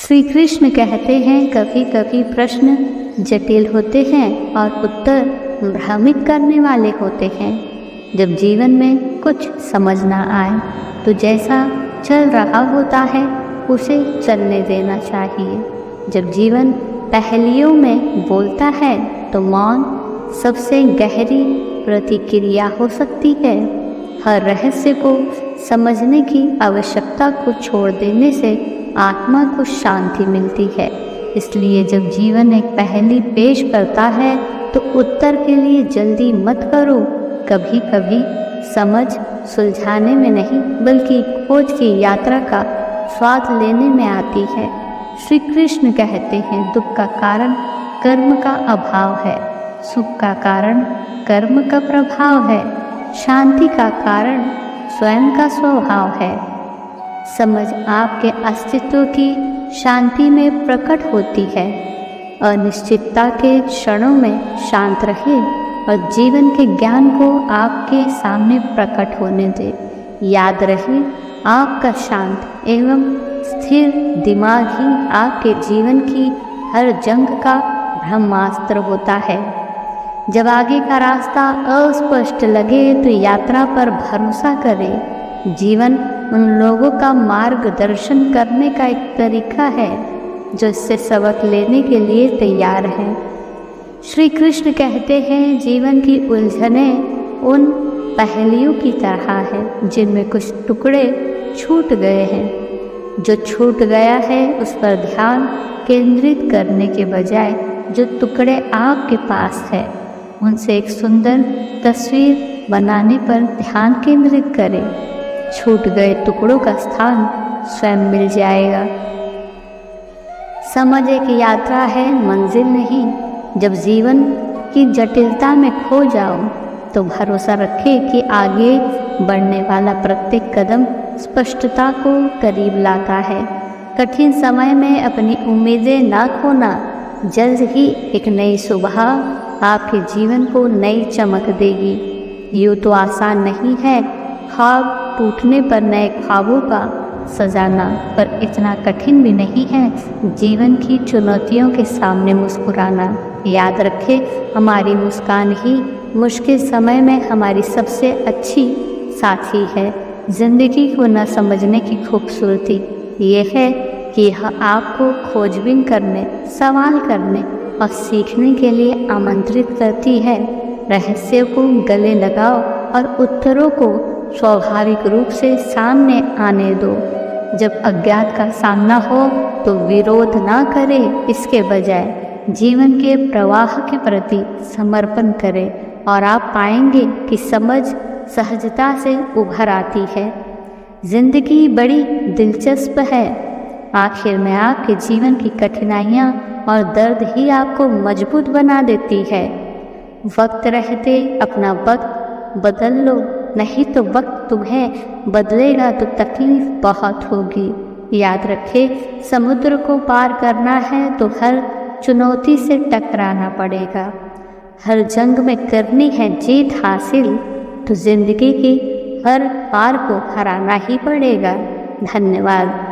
श्री कृष्ण कहते हैं कभी कभी प्रश्न जटिल होते हैं और उत्तर भ्रमित करने वाले होते हैं। जब जीवन में कुछ समझ ना आए तो जैसा चल रहा होता है उसे चलने देना चाहिए। जब जीवन पहेलियों में बोलता है तो मौन सबसे गहरी प्रतिक्रिया हो सकती है। हर रहस्य को समझने की आवश्यकता को छोड़ देने से आत्मा को शांति मिलती है। इसलिए जब जीवन एक पहेली पेश करता है तो उत्तर के लिए जल्दी मत करो। कभी कभी समझ सुलझाने में नहीं बल्कि खोज की यात्रा का स्वाद लेने में आती है। श्री कृष्ण कहते हैं दुख का कारण कर्म का अभाव है, सुख का कारण कर्म का प्रभाव है, शांति का कारण स्वयं का स्वभाव है। समझ आपके अस्तित्व की शांति में प्रकट होती है। अनिश्चितता के क्षणों में शांत रहे और जीवन के ज्ञान को आपके सामने प्रकट होने दे। याद रहे आपका शांत एवं स्थिर दिमाग ही आपके जीवन की हर जंग का ब्रह्मास्त्र होता है। जब आगे का रास्ता अस्पष्ट लगे तो यात्रा पर भरोसा करें। जीवन उन लोगों का मार्गदर्शन करने का एक तरीका है जो इससे सबक लेने के लिए तैयार है। श्री कृष्ण कहते हैं जीवन की उलझनें उन पहेलियों की तरह है जिनमें कुछ टुकड़े छूट गए हैं। जो छूट गया है उस पर ध्यान केंद्रित करने के बजाय जो टुकड़े आपके पास है उनसे एक सुंदर तस्वीर बनाने पर ध्यान केंद्रित करें। छूट गए टुकड़ों का स्थान स्वयं मिल जाएगा। समझ एक यात्रा है, मंजिल नहीं। जब जीवन की जटिलता में खो जाओ तो भरोसा रखें कि आगे बढ़ने वाला प्रत्येक कदम स्पष्टता को करीब लाता है। कठिन समय में अपनी उम्मीदें ना खोना। जल्द ही एक नई सुबह आपके जीवन को नई चमक देगी। यूँ तो आसान नहीं है ख्वाब टूटने पर नए ख्वाबों का सजाना, पर इतना कठिन भी नहीं है जीवन की चुनौतियों के सामने मुस्कुराना। याद रखें हमारी मुस्कान ही मुश्किल समय में हमारी सबसे अच्छी साथी है। जिंदगी को न समझने की खूबसूरती ये है कि यह आपको खोजबीन करने, सवाल करने और सीखने के लिए आमंत्रित करती है। रहस्यों को गले लगाओ और उत्तरों को स्वाभाविक रूप से सामने आने दो। जब अज्ञात का सामना हो तो विरोध ना करें, इसके बजाय जीवन के प्रवाह के प्रति समर्पण करें और आप पाएंगे कि समझ सहजता से उभर आती है। जिंदगी बड़ी दिलचस्प है। आखिर में आपके जीवन की कठिनाइयाँ और दर्द ही आपको मजबूत बना देती है। वक्त रहते अपना वक्त बदल लो, नहीं तो वक्त तुम्हें बदलेगा तो तकलीफ बहुत होगी। याद रखें समुद्र को पार करना है तो हर चुनौती से टकराना पड़ेगा। हर जंग में करनी है जीत हासिल तो जिंदगी की हर पार को हराना ही पड़ेगा। धन्यवाद।